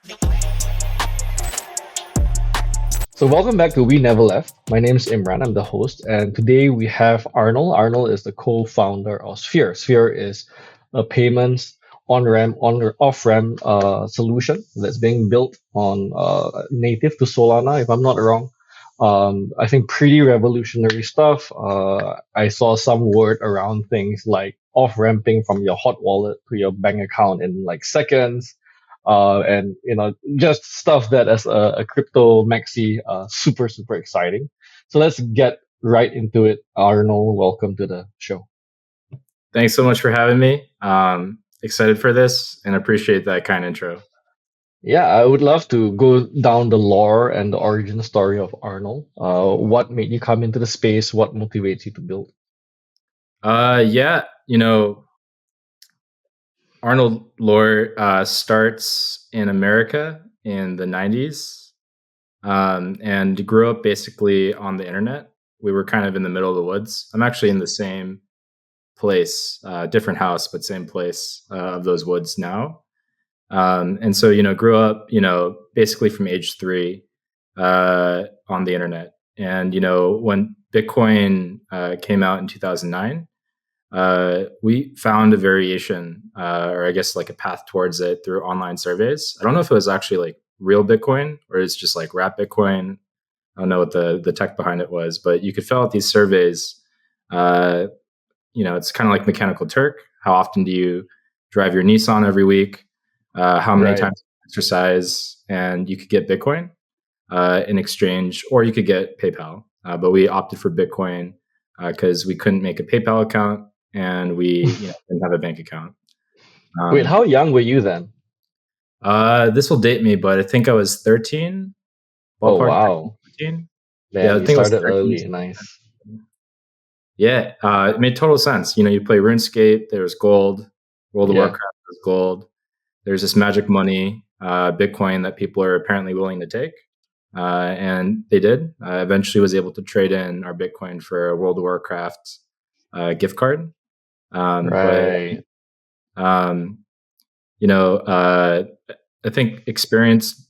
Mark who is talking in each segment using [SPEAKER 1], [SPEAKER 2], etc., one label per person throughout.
[SPEAKER 1] So welcome back to We Never Left. My name is Imran. I'm the host, and today we have Arnold. Arnold is the co-founder of Sphere. Sphere is a payments on-ramp, on off-ramp solution that's being built on native to Solana, if I'm not wrong. I think pretty revolutionary stuff. I saw some word around things like off-ramping from your hot wallet to your bank account in like seconds, and just stuff that as a crypto maxi, super exciting. So let's get right into it. Arnold, welcome to the show.
[SPEAKER 2] Thanks so much for having me. Excited for this and appreciate that kind intro.
[SPEAKER 1] Yeah, I would love to go down the lore and the origin story of Arnold. What made you come into the space? What motivates you to build?
[SPEAKER 2] Yeah, Arnold lore starts in America in the 90s, and grew up basically on the internet. We were kind of in the middle of the woods. I'm actually in the same place, different house, but same place of those woods now. And so, grew up, basically from age 3 on the internet. And, when Bitcoin came out in 2009, we found a variation, or I guess like a path towards it through online surveys. I don't know if it was actually like real Bitcoin or it's just like wrap Bitcoin. I don't know what the tech behind it was, but you could fill out these surveys. Uh, it's kind of like Mechanical Turk. How often do you drive your Nissan every week? How many
[SPEAKER 1] Right.
[SPEAKER 2] times you exercise? And you could get Bitcoin in exchange, or you could get PayPal. But we opted for Bitcoin because we couldn't make a PayPal account and we didn't have a bank account.
[SPEAKER 1] Wait, how young were you then?
[SPEAKER 2] This will date me, but I think I was 13.
[SPEAKER 1] Oh,
[SPEAKER 2] Ballpark
[SPEAKER 1] wow.
[SPEAKER 2] 13.
[SPEAKER 1] Man,
[SPEAKER 2] Yeah, I
[SPEAKER 1] you
[SPEAKER 2] think it was
[SPEAKER 1] started
[SPEAKER 2] 13.
[SPEAKER 1] early. Nice.
[SPEAKER 2] Yeah, it made total sense. You play RuneScape, there was gold. World of
[SPEAKER 1] Yeah.
[SPEAKER 2] Warcraft was gold. There's this magic money, Bitcoin, that people are apparently willing to take. And they did. I eventually was able to trade in our Bitcoin for a World of Warcraft gift card.
[SPEAKER 1] Right.
[SPEAKER 2] Um, I think experienced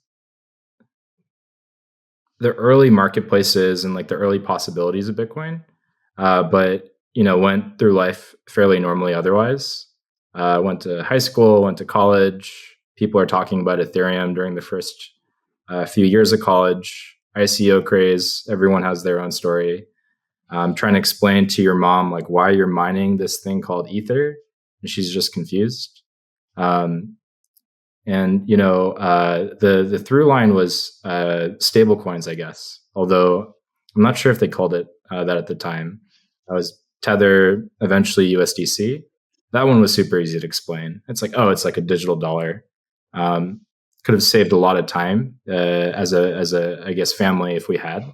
[SPEAKER 2] the early marketplaces and like the early possibilities of Bitcoin, but went through life fairly normally otherwise. Went to high school, went to college. People are talking about Ethereum during the first few years of college. ICO craze. Everyone has their own story. Trying to explain to your mom like why you're mining this thing called Ether, and she's just confused. And the through line was stable coins, I guess. Although I'm not sure if they called it that at the time. That was Tether, eventually USDC. That one was super easy to explain. It's like, oh, it's like a digital dollar. Could have saved a lot of time as a I guess family if we had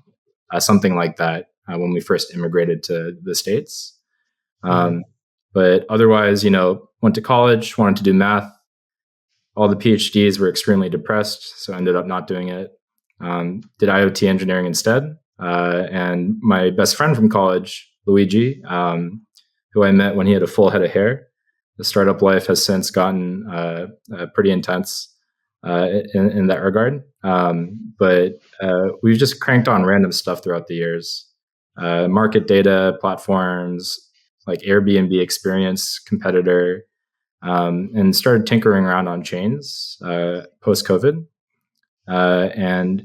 [SPEAKER 2] something like that when we first immigrated to the States. But otherwise, went to college, wanted to do math. All the PhDs were extremely depressed, so I ended up not doing it. Did IoT engineering instead. And my best friend from college, Luigi, who I met when he had a full head of hair. The startup life has since gotten pretty intense in that regard. But we've just cranked on random stuff throughout the years. Market data platforms, like Airbnb experience competitor, and started tinkering around on chains post-COVID. And,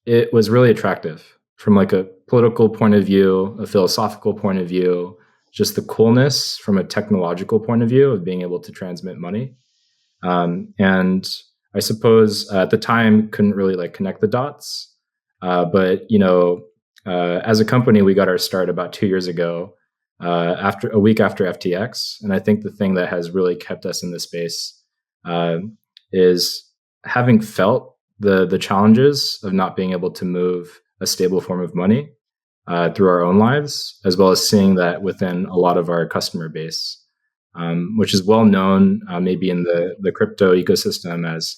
[SPEAKER 2] it was really attractive from like a political point of view, a philosophical point of view, just the coolness from a technological point of view of being able to transmit money. And I suppose at the time couldn't really like connect the dots. But, as a company, we got our start about 2 years ago, after a week after FTX. And I think the thing that has really kept us in this space is having felt the challenges of not being able to move a stable form of money through our own lives, as well as seeing that within a lot of our customer base, which is well known maybe in the crypto ecosystem as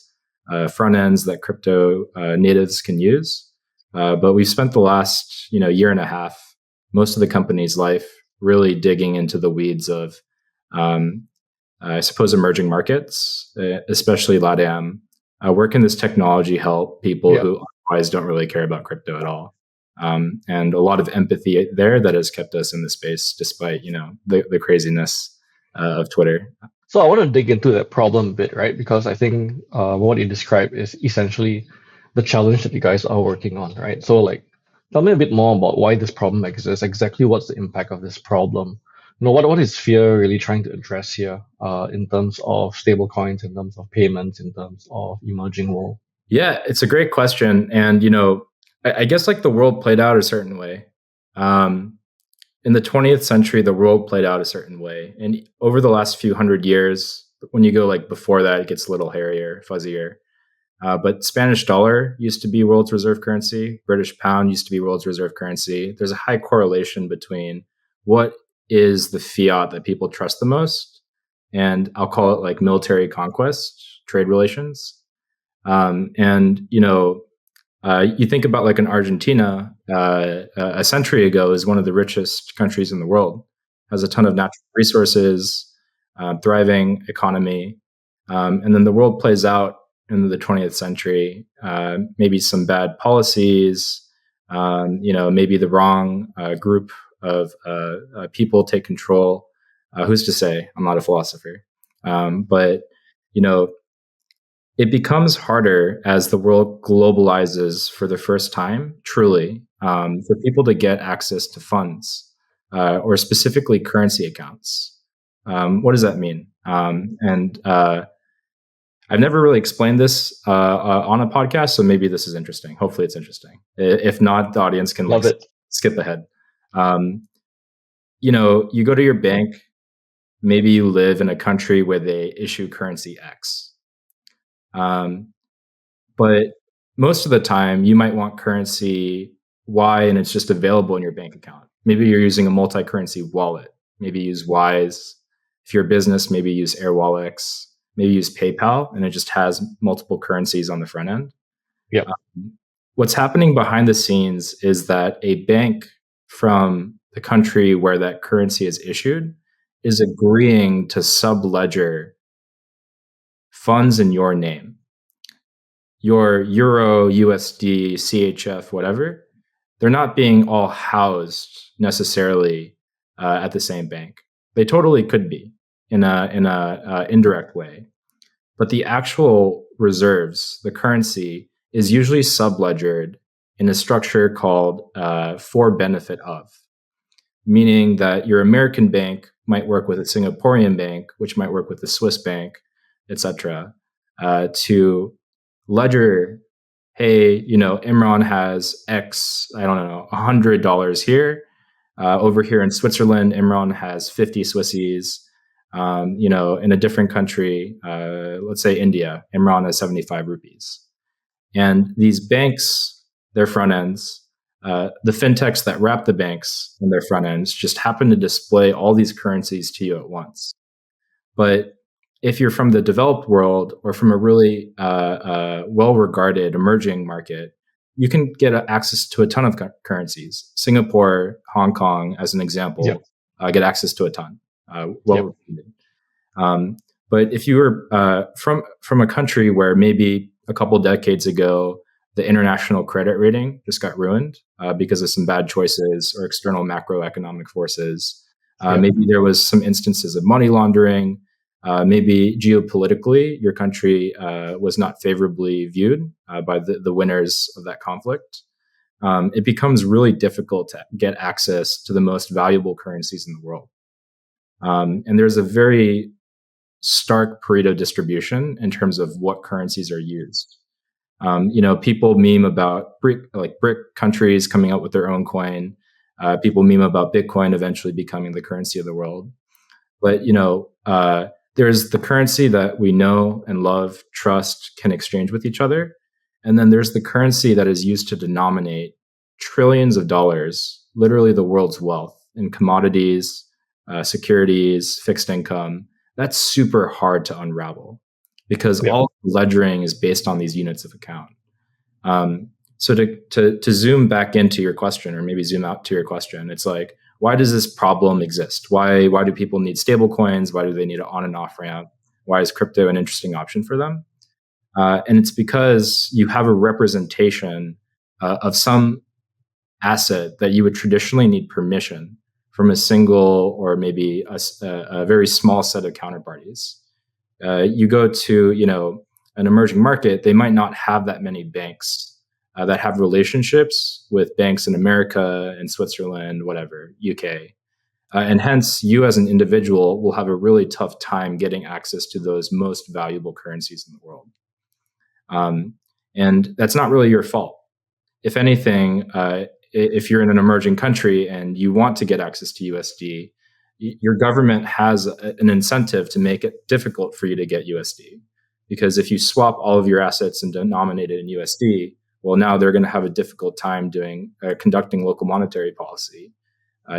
[SPEAKER 2] front ends that crypto natives can use. But we've spent the last year and a half, most of the company's life, really digging into the weeds of I suppose, emerging markets, especially LATAM. Where can this technology help people
[SPEAKER 1] Yeah.
[SPEAKER 2] who otherwise don't really care about crypto at all? And a lot of empathy there that has kept us in the space, despite the craziness of Twitter.
[SPEAKER 1] So I want to dig into that problem a bit, right? Because I think what you described is essentially the challenge that you guys are working on, right? So like, tell me a bit more about why this problem exists. Exactly what's the impact of this problem? What is Fear really trying to address here, in terms of stable coins, in terms of payments, in terms of emerging world?
[SPEAKER 2] Yeah, it's a great question, and I guess like the world played out a certain way. Um, in the 20th century, the world played out a certain way, and over the last few hundred years, when you go like before that, it gets a little hairier, fuzzier. But Spanish dollar used to be world's reserve currency. British pound used to be world's reserve currency. There's a high correlation between what is the fiat that people trust the most, and I'll call it like military conquest, trade relations. And you think about like an Argentina a century ago is one of the richest countries in the world, has a ton of natural resources, thriving economy, and then the world plays out in the 20th century. Maybe some bad policies, maybe the wrong group of people take control. Who's to say? I'm not a philosopher, but you know it becomes harder as the world globalizes for the first time, truly, for people to get access to funds or specifically currency accounts. What does that mean? And I've never really explained this on a podcast, so maybe this is interesting. Hopefully, it's interesting. If not, the audience can like
[SPEAKER 1] Love it.
[SPEAKER 2] skip ahead. Um, you go to your bank. Maybe you live in a country where they issue currency X. Um, But most of the time, you might want currency Y and it's just available in your bank account. Maybe you're using a multi currency wallet. Maybe use Wise. If you're a business, maybe use AirWallex. Maybe use PayPal and it just has multiple currencies on the front end.
[SPEAKER 1] Yep.
[SPEAKER 2] What's happening behind the scenes is that a bank from the country where that currency is issued is agreeing to subledger funds in your name. Your Euro, USD, CHF, whatever, they're not being all housed necessarily at the same bank. They totally could be in a indirect way, but the actual reserves, the currency, is usually subledgered in a structure called for benefit of, meaning that your American bank might work with a Singaporean bank, which might work with a Swiss bank, etc., to ledger, hey, Imran has X, I don't know, $100 here. Over here in Switzerland, Imran has 50 Swissies. In a different country, let's say India, Imran has 75 rupees. And these banks, their front ends, the fintechs that wrap the banks and their front ends just happen to display all these currencies to you at once. But if you're from the developed world or from a really well-regarded emerging market, you can get access to a ton of currencies. Singapore, Hong Kong, as an
[SPEAKER 1] Yep.
[SPEAKER 2] example, get access to a ton.
[SPEAKER 1] Yep.
[SPEAKER 2] Um, but if you were from a country where maybe a couple decades ago the international credit rating just got ruined because of some bad choices or external macroeconomic forces,
[SPEAKER 1] Yep.
[SPEAKER 2] maybe there was some instances of money laundering. Maybe geopolitically, your country was not favorably viewed by the winners of that conflict. It becomes really difficult to get access to the most valuable currencies in the world. And there's a very stark Pareto distribution in terms of what currencies are used. People meme about BRIC countries coming up with their own coin. People meme about Bitcoin eventually becoming the currency of the world. But there's the currency that we know and love, trust, can exchange with each other. And then there's the currency that is used to denominate trillions of dollars, literally the world's wealth in commodities, securities, fixed income. That's super hard to unravel because
[SPEAKER 1] Yep.
[SPEAKER 2] all ledgering is based on these units of account. So to zoom back into your question, or maybe zoom out to your question, it's like, why does this problem exist? Why do people need stable coins? Why do they need an on and off ramp? Why is crypto an interesting option for them? And it's because you have a representation of some asset that you would traditionally need permission from a single or maybe a very small set of counterparties. You go to an emerging market, they might not have that many banks that have relationships with banks in America and Switzerland, whatever, UK. And hence, you as an individual will have a really tough time getting access to those most valuable currencies in the world. And that's not really your fault. If anything, if you're in an emerging country and you want to get access to USD, your government has an incentive to make it difficult for you to get USD. Because if you swap all of your assets and denominate it in USD, well, now they're going to have a difficult time conducting local monetary policy,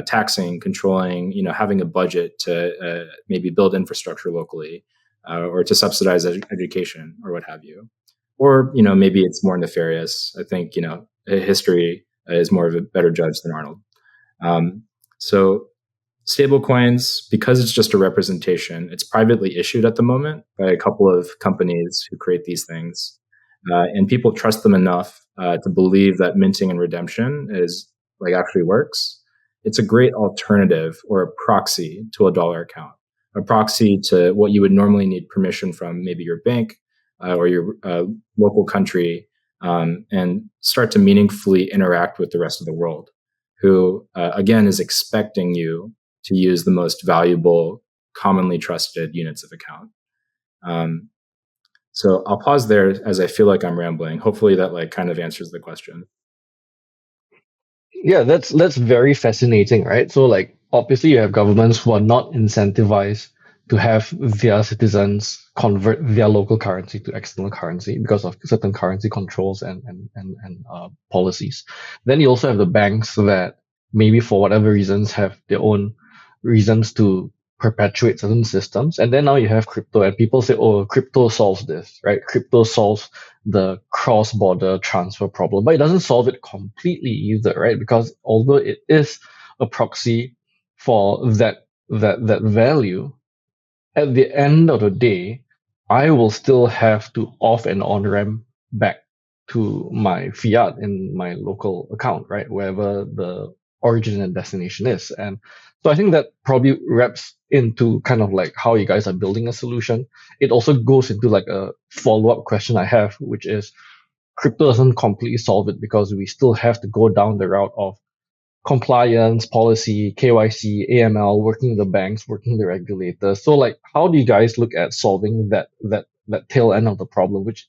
[SPEAKER 2] taxing, controlling, having a budget to maybe build infrastructure locally, or to subsidize education or what have you. Or maybe it's more nefarious. I think history is more of a better judge than Arnold. So stablecoins, because it's just a representation, it's privately issued at the moment by a couple of companies who create these things, and people trust them enough to believe that minting and redemption is actually works. It's a great alternative or a proxy to a dollar account, a proxy to what you would normally need permission from maybe your bank or your local country, and start to meaningfully interact with the rest of the world, who, again, is expecting you to use the most valuable, commonly trusted units of account. So I'll pause there as I feel like I'm rambling. Hopefully that kind of answers the question.
[SPEAKER 1] Yeah, that's very fascinating, right? So obviously you have governments who are not incentivized to have their citizens convert their local currency to external currency because of certain currency controls and policies. Then you also have the banks that maybe for whatever reasons have their own reasons to perpetuate certain systems. And then now you have crypto, and people say, oh, crypto solves this, right? Crypto solves the cross-border transfer problem, but it doesn't solve it completely either, right? Because although it is a proxy for that value, at the end of the day, I will still have to off and on ramp back to my fiat in my local account, right? Wherever the origin and destination is. And so I think that probably wraps into kind of how you guys are building a solution. It also goes into a follow-up question I have, which is crypto doesn't completely solve it because we still have to go down the route of compliance, policy, KYC, AML, working with the banks, working with the regulators. So how do you guys look at solving that tail end of the problem, which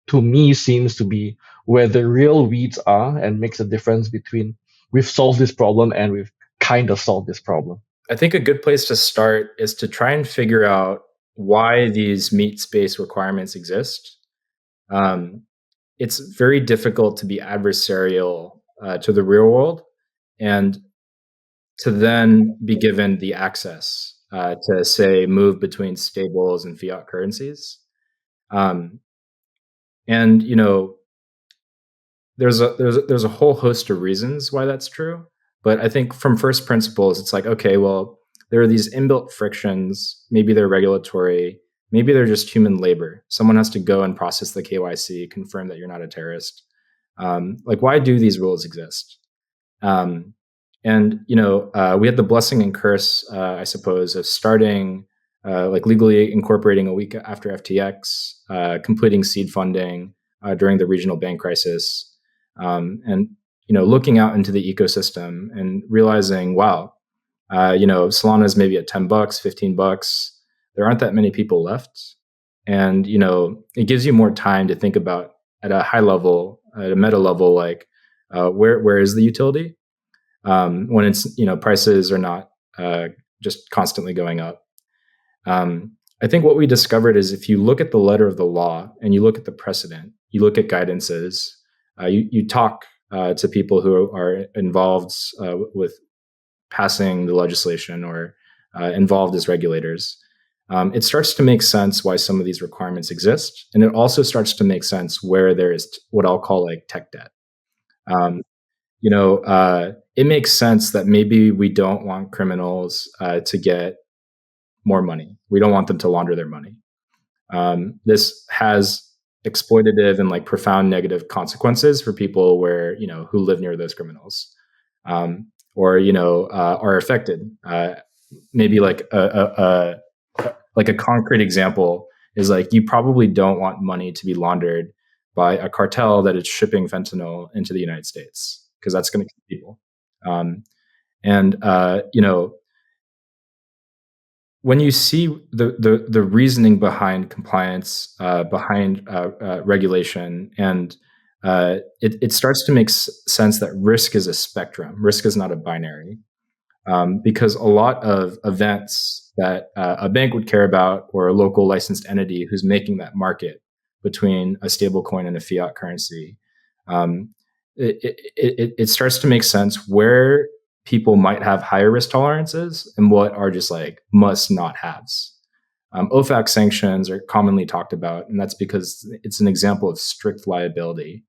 [SPEAKER 1] to me seems to be where the real weeds are and makes a difference between we've solved this problem and we've kind of solved this problem?
[SPEAKER 2] I think a good place to start is to try and figure out why these meat space requirements exist. It's very difficult to be adversarial to the real world and to then be given the access to, say, move between stables and fiat currencies. And there's a whole host of reasons why that's true. But I think from first principles, it's okay, well, there are these inbuilt frictions. Maybe they're regulatory. Maybe they're just human labor. Someone has to go and process the KYC, confirm that you're not a terrorist. Why do these rules exist? And we had the blessing and curse, I suppose, of starting legally incorporating a week after FTX, completing seed funding during the regional bank crisis, and looking out into the ecosystem and realizing, wow, Solana is maybe at $10, $15. There aren't that many people left, and it gives you more time to think about at a high level, at a meta level, where is the utility when it's prices are not just constantly going up. I think what we discovered is if you look at the letter of the law and you look at the precedent, you look at guidances, you talk to people who are involved with passing the legislation or involved as regulators, it starts to make sense why some of these requirements exist. And it also starts to make sense where there is what I'll call tech debt. it makes sense that maybe we don't want criminals to get more money. We don't want them to launder their money. This has exploitative and like profound negative consequences for people who live near those criminals, or are affected. Maybe like a concrete example is like you probably don't want money to be laundered by a cartel that is shipping fentanyl into the United States because that's going to kill people. And when you see the reasoning behind compliance, behind regulation, and it starts to make sense that risk is a spectrum. Risk is not a binary, because a lot of events that a bank would care about, or a local licensed entity who's making that market between a stable coin and a fiat currency, um, it starts to make sense where people might have higher risk tolerances and what are just like must not haves. OFAC sanctions are commonly talked about, and that's because it's an example of strict liability.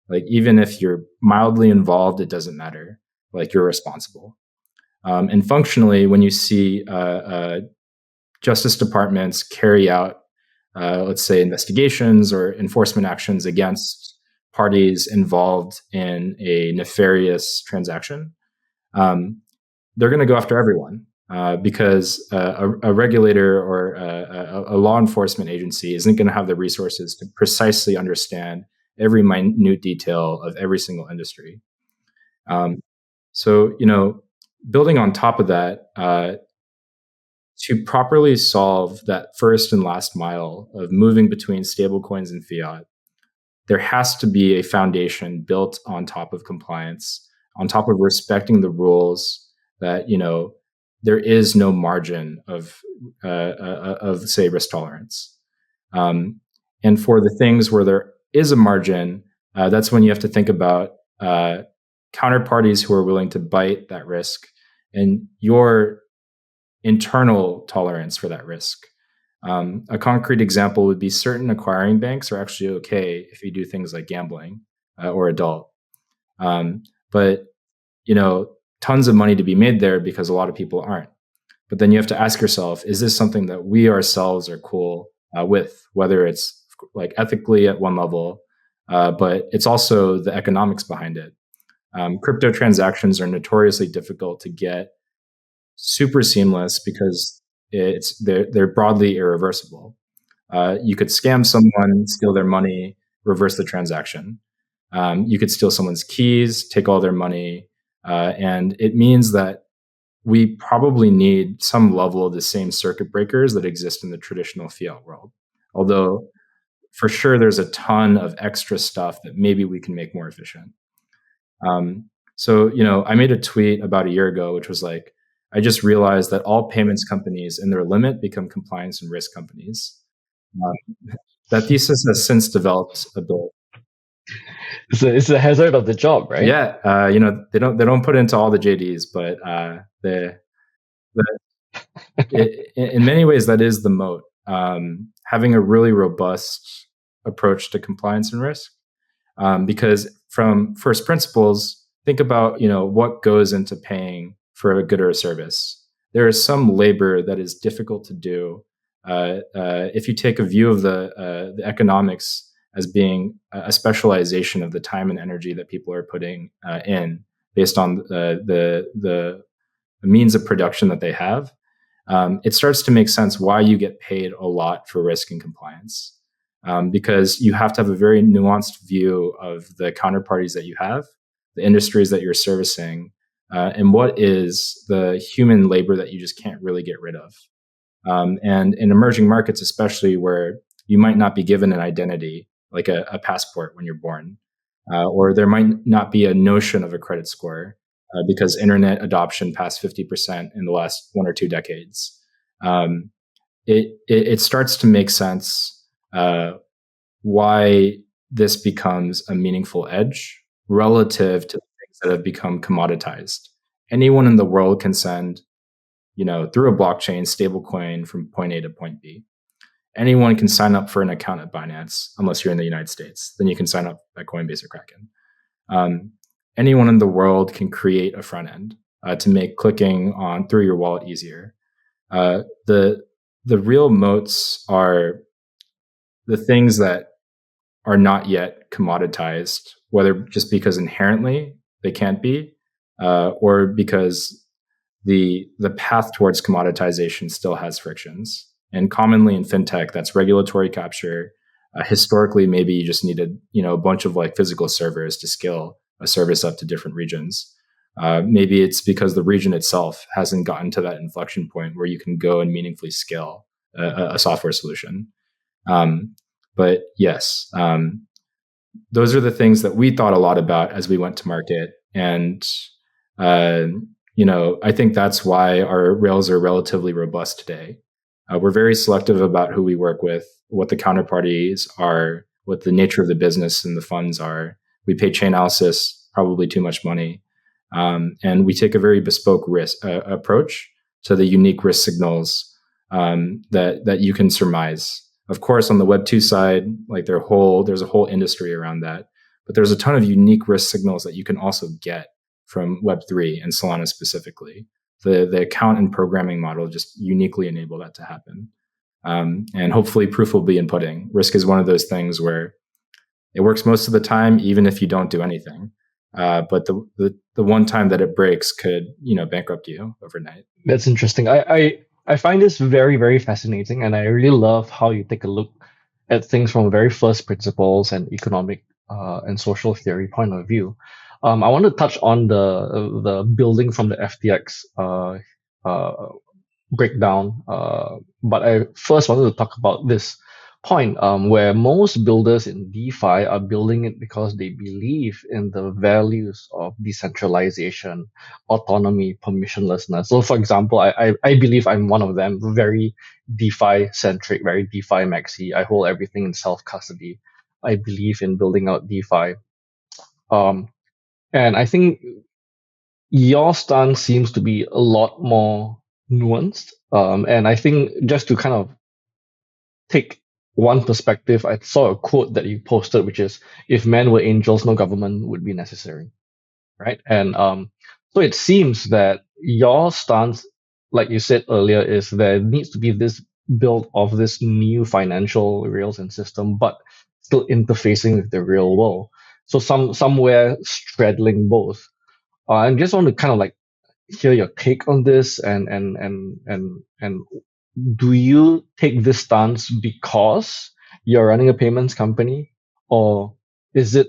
[SPEAKER 2] Like even if you're mildly involved, it doesn't matter. Like you're responsible. And functionally, when you see justice departments carry out, let's say, investigations or enforcement actions against parties involved in a nefarious transaction, they're going to go after everyone, because a regulator or a law enforcement agency isn't going to have the resources to precisely understand every minute detail of every single industry. So, building on top of that, to properly solve that first and last mile of moving between stablecoins and fiat, there has to be a foundation built on top of compliance, on top of respecting the rules, that there is no margin of say risk tolerance. And for the things where there is a margin, that's when you have to think about counterparties who are willing to bite that risk and your internal tolerance for that risk. A concrete example would be certain acquiring banks are actually okay if you do things like gambling or adult. But tons of money to be made there because a lot of people aren't. But then you have to ask yourself, is this something that we ourselves are cool with, whether it's like ethically at one level, but it's also the economics behind it. Crypto transactions are notoriously difficult to get super seamless because they're broadly irreversible. You could scam someone, steal their money, reverse the transaction. You could steal someone's keys, take all their money, and it means that we probably need some level of the same circuit breakers that exist in the traditional fiat world. Although, for sure, there's a ton of extra stuff that maybe we can make more efficient. So, I made a tweet about a year ago, which was like, I just realized that all payments companies in their limit become compliance and risk companies. That thesis has since developed a bit.
[SPEAKER 1] It's a hazard of the job, right?
[SPEAKER 2] Yeah, they don't put into all the JDs, but in many ways that is the moat. Having a really robust approach to compliance and risk, because from first principles, think about what goes into paying for a good or a service. There is some labor that is difficult to do. If you take a view of the economics as being a specialization of the time and energy that people are putting in based on the means of production that they have, it starts to make sense why you get paid a lot for risk and compliance. Because you have to have a very nuanced view of the counterparties that you have, the industries that you're servicing, and what is the human labor that you just can't really get rid of. And in emerging markets, especially where you might not be given an identity, like a passport when you're born, or there might not be a notion of a credit score because internet adoption passed 50% in the last 1 or 2 decades. It starts to make sense why this becomes a meaningful edge relative to the things that have become commoditized. Anyone in the world can send, through a blockchain stablecoin from point A to point B. Anyone can sign up for an account at Binance, unless you're in the United States. Then you can sign up at Coinbase or Kraken. anyone in the world can create a front end to make clicking on through your wallet easier. The real moats are the things that are not yet commoditized, whether just because inherently they can't be, or because the path towards commoditization still has frictions. And commonly in fintech, that's regulatory capture. Historically, maybe you just needed a bunch of like physical servers to scale a service up to different regions. Maybe it's because the region itself hasn't gotten to that inflection point where you can go and meaningfully scale a software solution. But yes, those are the things that we thought a lot about as we went to market. And, I think that's why our rails are relatively robust today. We're very selective about who we work with, what the counterparties are, what the nature of the business and the funds are. We pay Chainalysis probably too much money. And we take a very bespoke risk approach to the unique risk signals that you can surmise. Of course, on the Web2 side, like there's a whole industry around that, but there's a ton of unique risk signals that you can also get from Web3 and Solana specifically. The account and programming model just uniquely enable that to happen. And hopefully proof will be in pudding. Risk is one of those things where it works most of the time, even if you don't do anything. But the one time that it breaks could, bankrupt you overnight.
[SPEAKER 1] That's interesting. I find this very, very fascinating, and I really love how you take a look at things from very first principles and economic and social theory point of view. I want to touch on the building from the FTX breakdown, but I first wanted to talk about this point where most builders in DeFi are building it because they believe in the values of decentralization, autonomy, permissionlessness. So, for example, I believe I'm one of them, very DeFi centric, very DeFi maxi. I hold everything in self custody. I believe in building out DeFi. And I think your stance seems to be a lot more nuanced. And I think just to kind of take one perspective, I saw a quote that you posted, which is, "If men were angels, no government would be necessary." Right? And so it seems that your stance, like you said earlier, is there needs to be this build of this new financial rails and system, but still interfacing with the real world. So somewhere straddling both. I just want to kind of like hear your take on this, and do you take this stance because you're running a payments company, or is it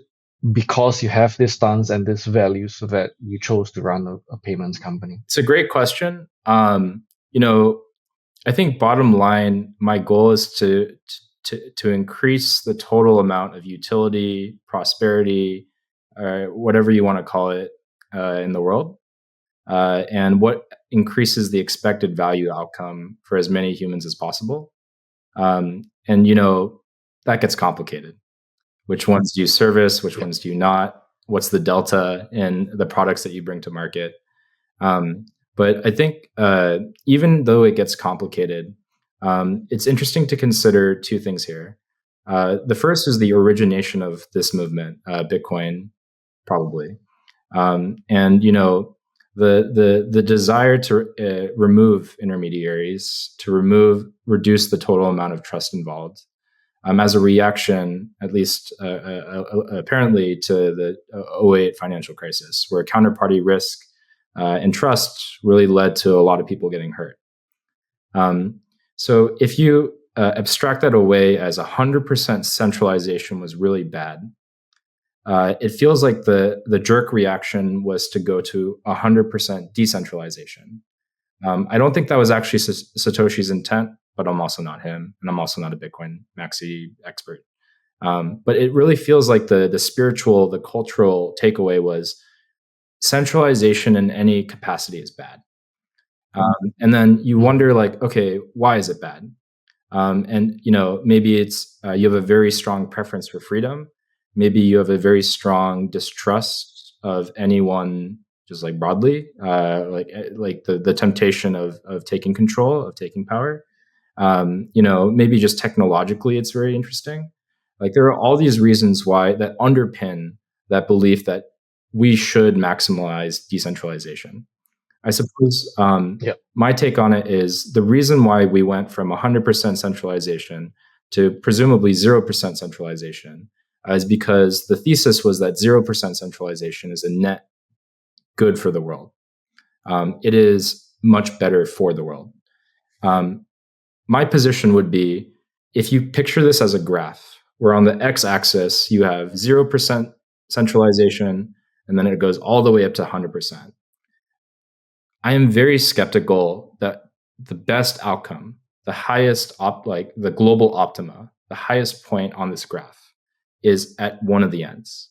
[SPEAKER 1] because you have this stance and this value so that you chose to run a payments company?
[SPEAKER 2] It's a great question. I think bottom line, my goal is to increase the total amount of utility, prosperity, whatever you want to call it, in the world, and what increases the expected value outcome for as many humans as possible. And that gets complicated. Which ones do you service? Which ones do you not? What's the delta in the products that you bring to market? But I think even though it gets complicated, it's interesting to consider two things here. The first is the origination of this movement, Bitcoin, probably, and the desire to remove intermediaries, to reduce the total amount of trust involved, as a reaction, at least apparently, to the 2008 financial crisis, where counterparty risk and trust really led to a lot of people getting hurt. So if you abstract that away as 100% centralization was really bad, it feels like the jerk reaction was to go to 100% decentralization. I don't think that was actually Satoshi's intent, but I'm also not him, and I'm also not a Bitcoin maxi expert. But it really feels like the spiritual, the cultural takeaway was centralization in any capacity is bad. And then you wonder, like, okay, why is it bad? And maybe it's you have a very strong preference for freedom. Maybe you have a very strong distrust of anyone, just like broadly, like the temptation of taking control, of taking power. Maybe just technologically, it's very interesting. Like there are all these reasons why that underpin that belief that we should maximize decentralization. I suppose
[SPEAKER 1] Yep.
[SPEAKER 2] my take on it is the reason why we went from 100% centralization to presumably 0% centralization is because the thesis was that 0% centralization is a net good for the world. It is much better for the world. My position would be, if you picture this as a graph, where on the x-axis you have 0% centralization, and then it goes all the way up to 100%. I am very skeptical that the best outcome, the highest like the global optima, the highest point on this graph is at one of the ends.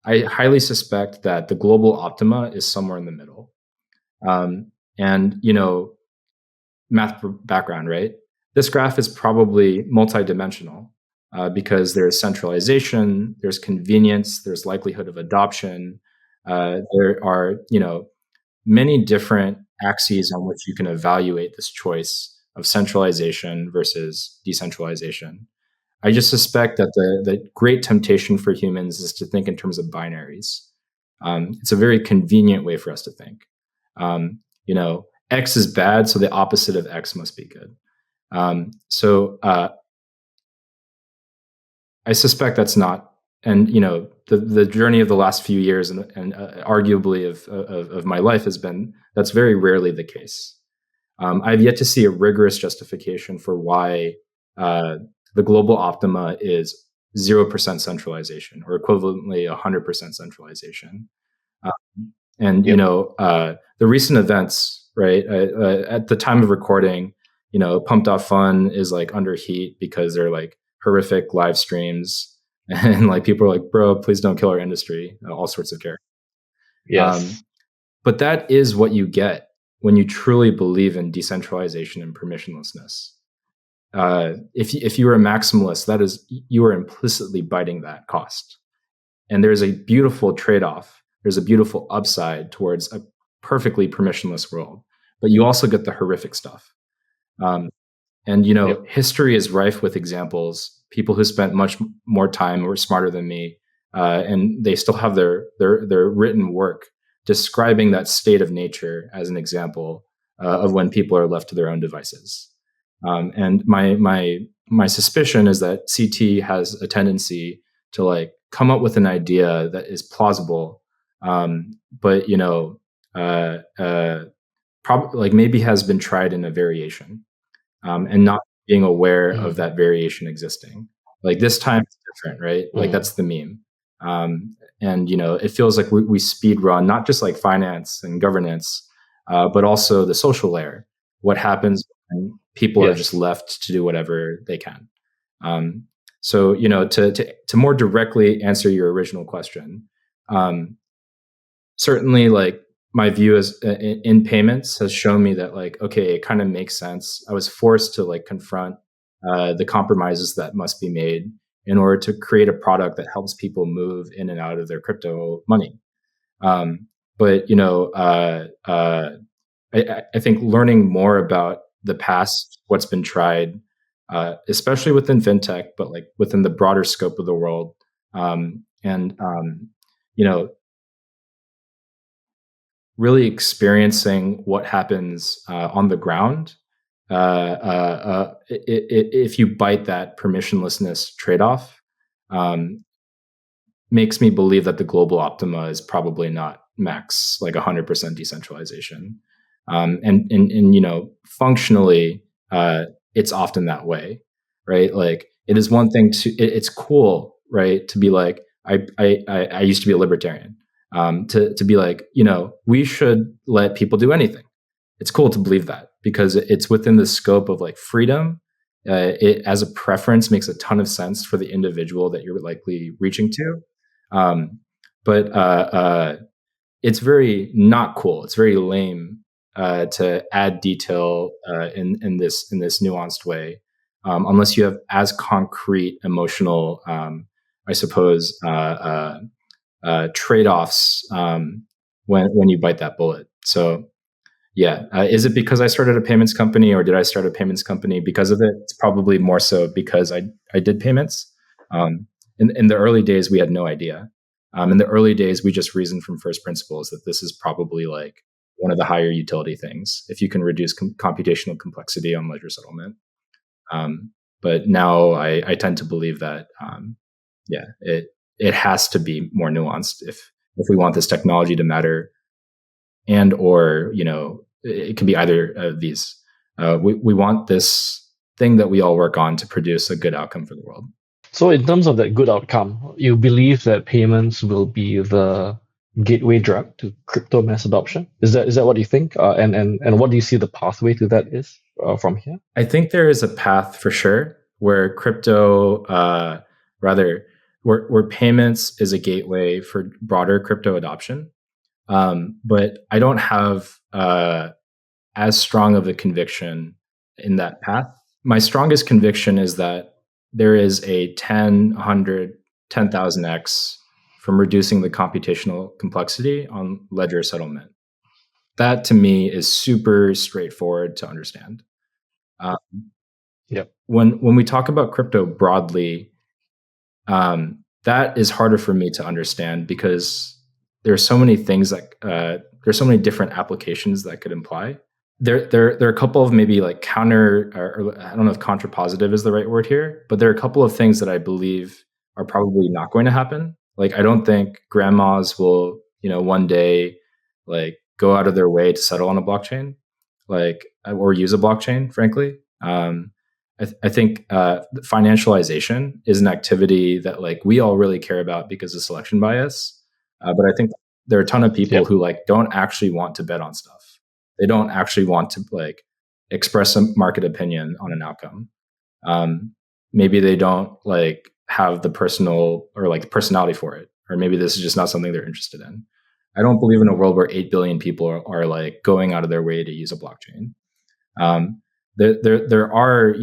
[SPEAKER 2] I highly suspect that the global optima is somewhere in the middle. And math background, right? This graph is probably multidimensional because there's centralization, there's convenience, there's likelihood of adoption. There are, many different axes on which you can evaluate this choice of centralization versus decentralization. I just suspect that the great temptation for humans is to think in terms of binaries. It's a very convenient way for us to think. X is bad, so the opposite of X must be good. So I suspect that's not, and the journey of the last few years and arguably of my life has been that's very rarely the case. I've yet to see a rigorous justification for why the global optima is 0% centralization or equivalently 100% centralization. And the recent events, right? At the time of recording, Pump.Fun is like under heat because they're like horrific live streams, and like people are like, "Bro, please don't kill our industry." All sorts of care.
[SPEAKER 1] Yes.
[SPEAKER 2] But that is what you get when you truly believe in decentralization and permissionlessness. If you are a maximalist, that is, you are implicitly biting that cost. And there's a beautiful trade-off. There's a beautiful upside towards a perfectly permissionless world, but you also get the horrific stuff. And
[SPEAKER 1] Yep.
[SPEAKER 2] history is rife with examples. People who spent much more time were smarter than me, and they still have their written work describing that state of nature as an example of when people are left to their own devices. And my suspicion is that CT has a tendency to like come up with an idea that is plausible, but probably like maybe has been tried in a variation, and not being aware of that variation existing. Like this time it's different, right? Like that's the meme. And it feels like we speed run not just like finance and governance, but also the social layer. What happens when people are just left to do whatever they can? So to more directly answer your original question, certainly like my view is in payments has shown me that like, okay, it kind of makes sense. I was forced to like confront the compromises that must be made in order to create a product that helps people move in and out of their crypto money. But I think learning more about the past, what's been tried, especially within fintech, but like within the broader scope of the world, and really experiencing what happens on the ground. If you bite that permissionlessness trade-off, makes me believe that the global optima is probably not max, like 100% decentralization. And functionally, it's often that way, right? Like it is one thing it's cool, right, to be like, I used to be a libertarian. To be like, we should let people do anything. It's cool to believe that because it's within the scope of like freedom. It as a preference makes a ton of sense for the individual that you're likely reaching to. But it's very not cool. It's very lame to add detail in this nuanced way, unless you have as concrete emotional, I suppose, trade-offs when you bite that bullet. So yeah, is it because I started a payments company, or did I start a payments company because of it? It's probably more so because I did payments. In the early days, we had no idea. In the early days, we just reasoned from first principles that this is probably like one of the higher utility things if you can reduce computational complexity on ledger settlement. But now I tend to believe that it has to be more nuanced if we want this technology to matter, and or it can be either of these. We want this thing that we all work on to produce a good outcome for the world.
[SPEAKER 1] So in terms of that good outcome, you believe that payments will be the gateway drug to crypto mass adoption? Is that what you think? And what do you see the pathway to that is from here?
[SPEAKER 2] I think there is a path for sure where crypto, where payments is a gateway for broader crypto adoption. But I don't have as strong of a conviction in that path. My strongest conviction is that there is a 10, 100, 10,000x from reducing the computational complexity on ledger settlement. That to me is super straightforward to understand.
[SPEAKER 1] Yep.
[SPEAKER 2] When we talk about crypto broadly, that is harder for me to understand because there are so many things there's so many different applications that could imply. There are a couple of maybe like counter, or I don't know if contrapositive is the right word here, but there are a couple of things that I believe are probably not going to happen. Like I don't think grandmas will, one day like go out of their way to settle on a blockchain, like or use a blockchain, frankly. I think financialization is an activity that like we all really care about because of selection bias. But I think there are a ton of people
[SPEAKER 1] Yep.
[SPEAKER 2] who like don't actually want to bet on stuff. They don't actually want to like express a market opinion on an outcome. Maybe they don't like have the personal or like personality for it, or maybe this is just not something they're interested in. I don't believe in a world where 8 billion people are like going out of their way to use a blockchain. There are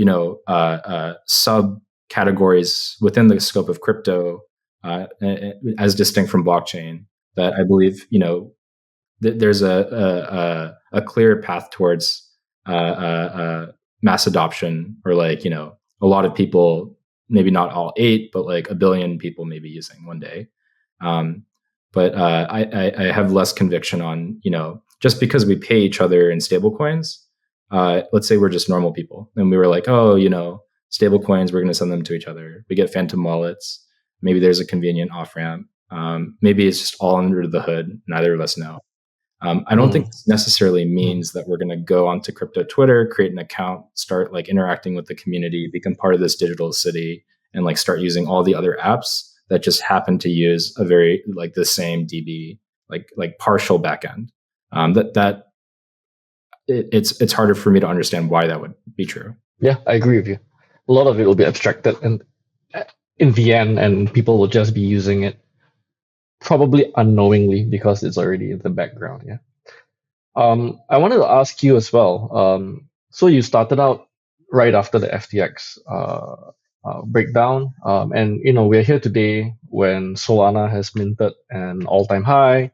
[SPEAKER 2] subcategories within the scope of crypto as distinct from blockchain that I believe there's a clear path towards mass adoption, or like a lot of people, maybe not all 8, but like a billion people maybe using one day. But I have less conviction on just because we pay each other in stable coins. Let's say we're just normal people and we were like, oh, stable coins, we're going to send them to each other. We get phantom wallets. Maybe there's a convenient off ramp. Maybe it's just all under the hood. Neither of us know. I don't think this necessarily means that we're going to go onto crypto Twitter, create an account, start like interacting with the community, become part of this digital city, and like start using all the other apps that just happen to use a very like the same DB, like partial backend. It's harder for me to understand why that would be true.
[SPEAKER 1] Yeah, I agree with you. A lot of it will be abstracted, and in the end, and people will just be using it probably unknowingly because it's already in the background. Yeah. I wanted to ask you as well. So you started out right after the FTX breakdown, and we're here today when Solana has minted an all-time high.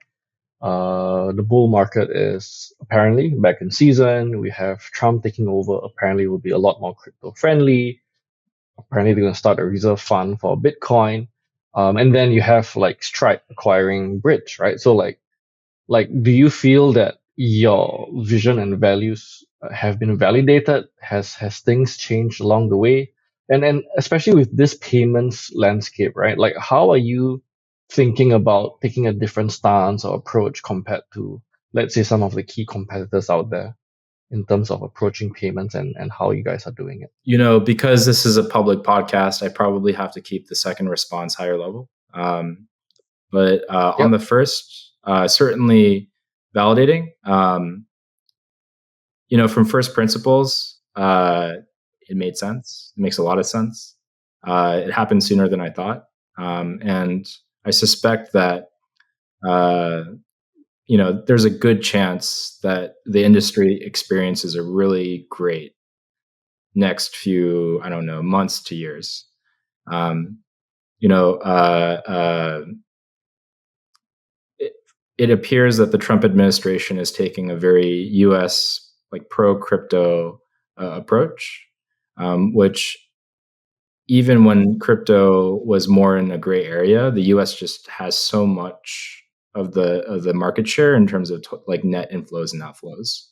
[SPEAKER 1] The bull market is apparently back in season. We have Trump taking over. Apparently, will be a lot more crypto friendly. Apparently, they're going to start a reserve fund for Bitcoin. And then you have like Stripe acquiring Bridge, right? So like, do you feel that your vision and values have been validated? Has things changed along the way? And especially with this payments landscape, right? Like, how are you thinking about taking a different stance or approach compared to, let's say, some of the key competitors out there in terms of approaching payments and how you guys are doing it?
[SPEAKER 2] Because this is a public podcast, I probably have to keep the second response higher level. But on the first, certainly validating. From first principles, it made sense. It makes a lot of sense. It happened sooner than I thought, and I suspect that there's a good chance that the industry experiences a really great next few, I don't know, months to years. It appears that the Trump administration is taking a very U.S. like pro crypto approach, which even when crypto was more in a gray area, the US just has so much of the market share in terms of like net inflows and outflows.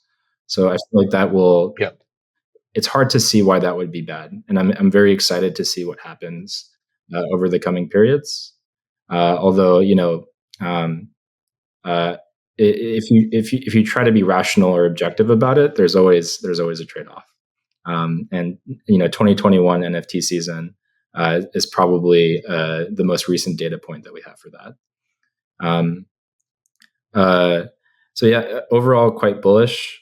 [SPEAKER 2] So I feel like that will,
[SPEAKER 1] Yeah.
[SPEAKER 2] it's hard to see why that would be bad. And I'm very excited to see what happens over the coming periods. Although, you know, um, uh, if you try to be rational or objective about it, there's always a trade off. And you know, 2021 NFT season is probably the most recent data point that we have for that. Um, uh, so yeah, overall quite bullish.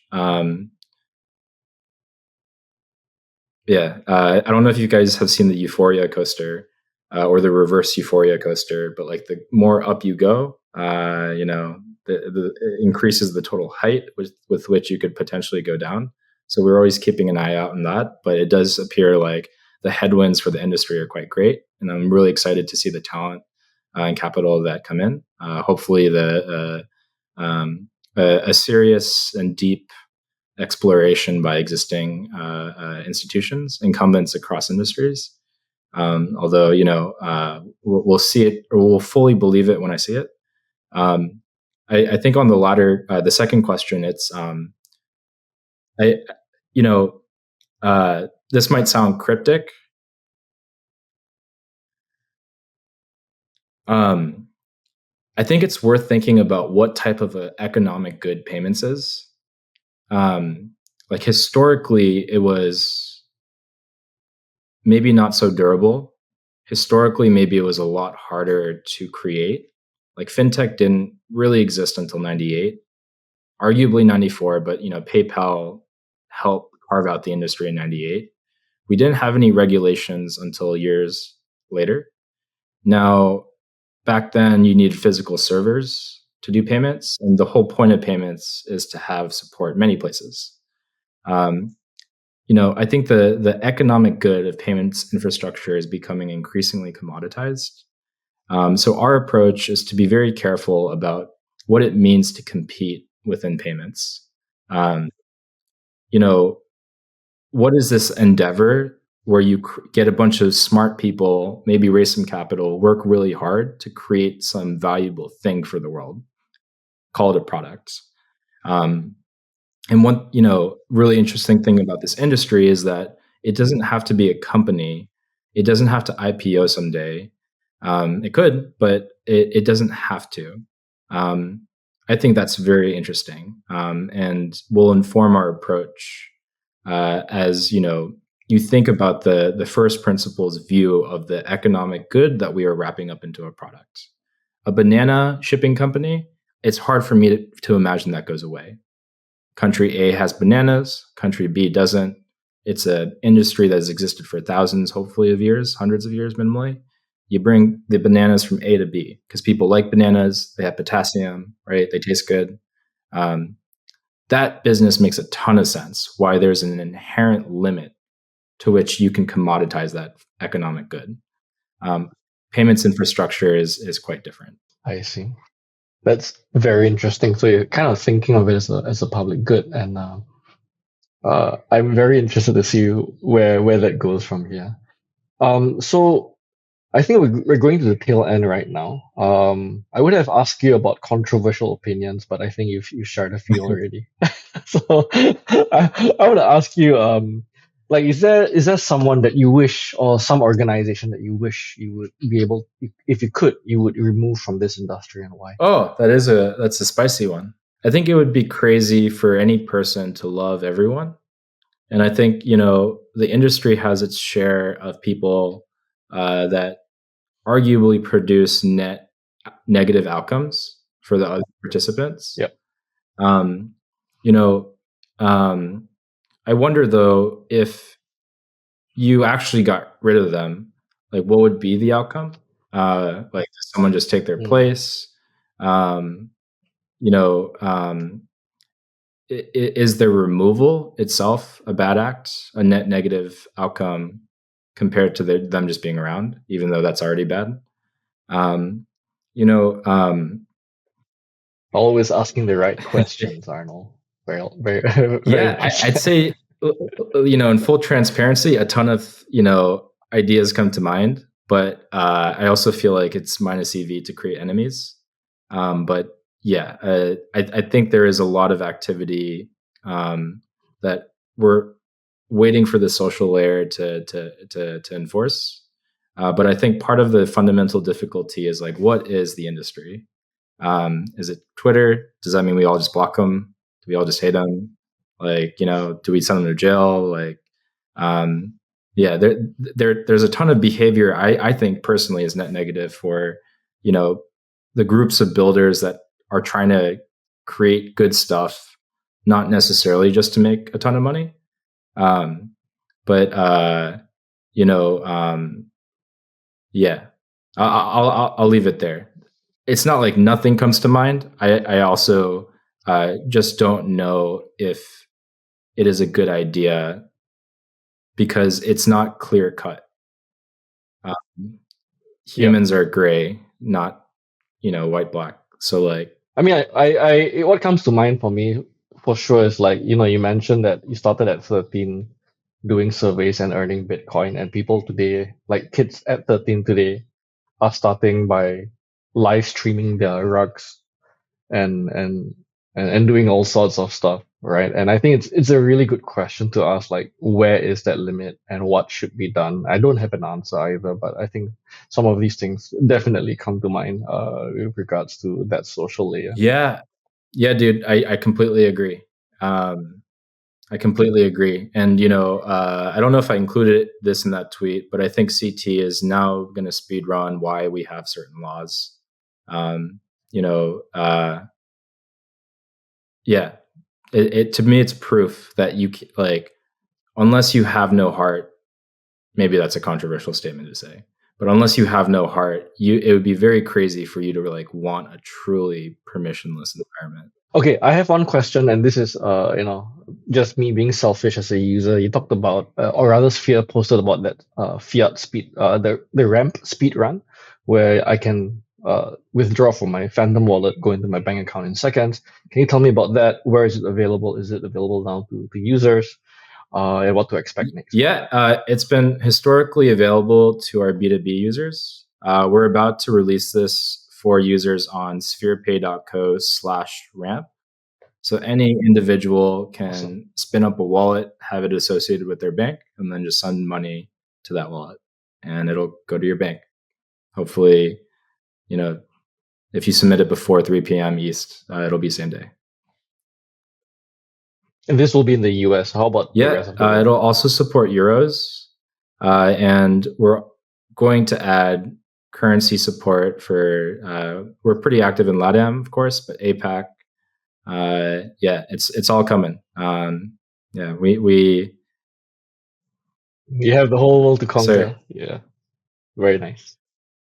[SPEAKER 2] Yeah, I don't know if you guys have seen the Euphoria coaster or the reverse Euphoria coaster, but like the more up you go, you know, it increases the total height with which you could potentially go down. So we're always keeping an eye out on that, but it does appear like the headwinds for the industry are quite great, and I'm really excited to see the talent and capital that come in. Hopefully, a serious and deep exploration by existing institutions, incumbents across industries. Although, you know, we'll see it, or we'll fully believe it when I see it. Um, I think on the latter, the second question, it's, I, you know, this might sound cryptic. Um, I think it's worth thinking about what type of a economic good payments is. Like historically, it was maybe not so durable. Historically, maybe it was a lot harder to create. Like fintech didn't really exist until 98, arguably 94, but you know, PayPal helped carve out the industry in 98. We didn't have any regulations until years later. Now, back then you needed physical servers to do payments, and the whole point of payments is to have support many places. Um, you know, I think the economic good of payments infrastructure is becoming increasingly commoditized. So our approach is to be very careful about what it means to compete within payments. Um, you know, what is this endeavor where you get a bunch of smart people, maybe raise some capital, work really hard to create some valuable thing for the world, call it a product. Um, And one, you know, really interesting thing about this industry is that it doesn't have to be a company. It doesn't have to IPO someday. It could, but it doesn't have to. Um, I think that's very interesting, and will inform our approach as you know. You think about the first principles view of the economic good that we are wrapping up into a product. A banana shipping company. It's hard for me to imagine that goes away. Country A has bananas, country B doesn't. It's an industry that has existed for thousands, hopefully, of years, hundreds of years minimally. You bring the bananas from A to B because people like bananas. They have potassium, right? They taste good. Um, that business makes a ton of sense. Why there's an inherent limit to which you can commoditize that economic good. Um, Payments infrastructure is quite different.
[SPEAKER 1] I see. That's very interesting. So you're kind of thinking of it as a public good, and I'm very interested to see where that goes from here. So I think we're going to the tail end right now. I would have asked you about controversial opinions, but I think you shared a few already. So I want to ask you, like, is there someone that you wish, or some organization that you wish you would be able, if you could, you would remove from this industry, and why?
[SPEAKER 2] Oh, that's a spicy one. I think it would be crazy for any person to love everyone. And I think, you know, the industry has its share of people that arguably produce net negative outcomes for the other participants.
[SPEAKER 1] Yep.
[SPEAKER 2] Um, you know, um, I wonder though if you actually got rid of them, like what would be the outcome? Like does someone just take their
[SPEAKER 1] Mm.
[SPEAKER 2] place? Um, you know, is the removal itself a bad act, a net negative outcome compared to them just being around, even though that's already bad? Um, you know,
[SPEAKER 1] Always asking the right questions, Arnold. Very, very, very
[SPEAKER 2] yeah,
[SPEAKER 1] nice.
[SPEAKER 2] I'd say, you know, in full transparency, a ton of, you know, ideas come to mind, but I also feel like it's minus EV to create enemies. But yeah, I think there is a lot of activity that we're waiting for the social layer to enforce. But I think part of the fundamental difficulty is like, what is the industry? Is it Twitter? Does that mean we all just block them? Do we all just hate them? Like, do we send them to jail? Like, um, yeah, there's a ton of behavior I think personally is net negative for, you know, the groups of builders that are trying to create good stuff, not necessarily just to make a ton of money. Um, but you know, yeah, I'll leave it there. It's not like nothing comes to mind. I also just don't know if it is a good idea because it's not clear cut. Um,
[SPEAKER 1] Yeah.
[SPEAKER 2] Humans are gray, not white black. So like,
[SPEAKER 1] I mean, what comes to mind for me for sure is like, you mentioned that you started at 13 doing surveys and earning Bitcoin, and people today, like kids at 13 today, are starting by live streaming their rugs and and and doing all sorts of stuff, right? And I think it's a really good question to ask, like where is that limit and what should be done. I don't have an answer either, but I think some of these things definitely come to mind with regards to that social layer.
[SPEAKER 2] yeah, yeah, dude, I completely agree. Um, I completely agree. And I don't know if I included this in that tweet, but I think CT is now going to speed run why we have certain laws. Um, you know, yeah, it to me it's proof that like, unless you have no heart. Maybe that's a controversial statement to say, but unless you have no heart, it would be very crazy for you to like want a truly permissionless environment.
[SPEAKER 1] Okay, I have one question, and this is just me being selfish as a user. You talked about, or rather, Sphere posted about that fiat speed, the ramp speed run, where I can withdraw from my Phantom wallet, go into my bank account in seconds. Can you tell me about that? Where is it available? Is it available now to users? And what to expect next?
[SPEAKER 2] Yeah, it's been historically available to our B2B users. We're about to release this for users on spherepay.co/ramp. So any individual
[SPEAKER 1] Awesome.
[SPEAKER 2] can spin up a wallet, have it associated with their bank, and then just send money to that wallet, and it'll go to your bank. Hopefully, you know, if you submit it before 3 p.m. East, it'll be same day.
[SPEAKER 1] And this will be in the US. How about the
[SPEAKER 2] Yeah,
[SPEAKER 1] rest of the world?
[SPEAKER 2] it'll also support euros, and we're going to add currency support for. We're pretty active in LATAM, of course, but APAC. Yeah, it's all coming. Yeah, we
[SPEAKER 1] You have the whole world to
[SPEAKER 2] sorry.
[SPEAKER 1] conquer. Yeah, very nice.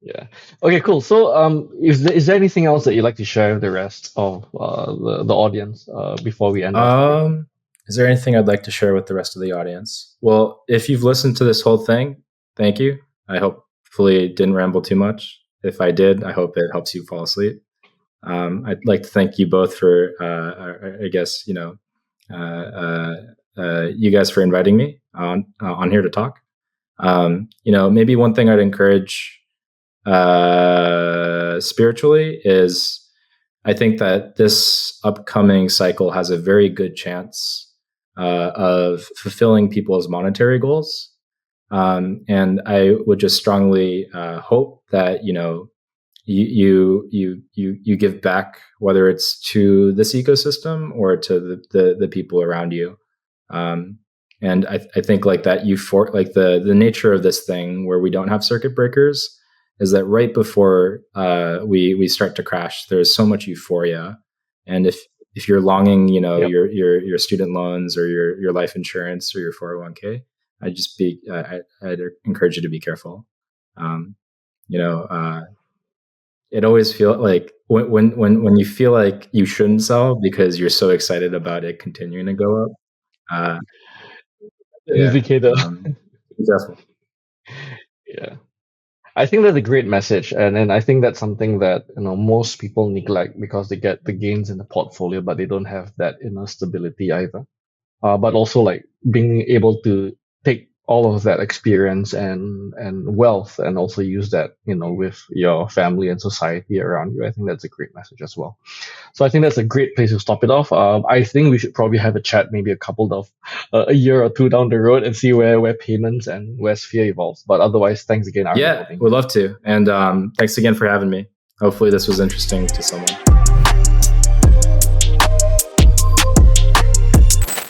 [SPEAKER 1] Yeah. Okay, cool. So, is there anything else that you'd like to share with the rest of the audience before we end off today?
[SPEAKER 2] Um, is there anything I'd like to share with the rest of the audience? Well, if you've listened to this whole thing, thank you. I hopefully it didn't ramble too much. If I did, I hope it helps you fall asleep. I'd like to thank you both for, I guess, you guys for inviting me on here to talk. Maybe one thing I'd encourage spiritually is I think that this upcoming cycle has a very good chance of fulfilling people's monetary goals. And I would just strongly hope that you give back, whether it's to this ecosystem or to the people around you. Um, and I think like that like the nature of this thing where we don't have circuit breakers is that right before we start to crash, there's so much euphoria, and if you're longing,
[SPEAKER 1] Yep.
[SPEAKER 2] your student loans or your life insurance or your 401k, I'd encourage you to be careful. Um, you know, it always feel like when you feel like you shouldn't sell because you're so excited about it continuing to go up. Uh,
[SPEAKER 1] An
[SPEAKER 2] yeah,
[SPEAKER 1] indicator.
[SPEAKER 2] be careful.
[SPEAKER 1] Yeah. I think that's a great message, and then I think that's something that most people neglect because they get the gains in the portfolio, but they don't have that inner stability either. But also like being able to take all of that experience and wealth, and also use that, with your family and society around you. I think that's a great message as well. So I think that's a great place to stop it off. I think we should probably have a chat maybe a year or two down the road and see where payments and where Sphere evolves. But otherwise, thanks again, Arnold, for
[SPEAKER 2] Yeah,
[SPEAKER 1] being
[SPEAKER 2] we'd
[SPEAKER 1] here.
[SPEAKER 2] love to. And thanks again for having me. Hopefully, this was interesting to someone.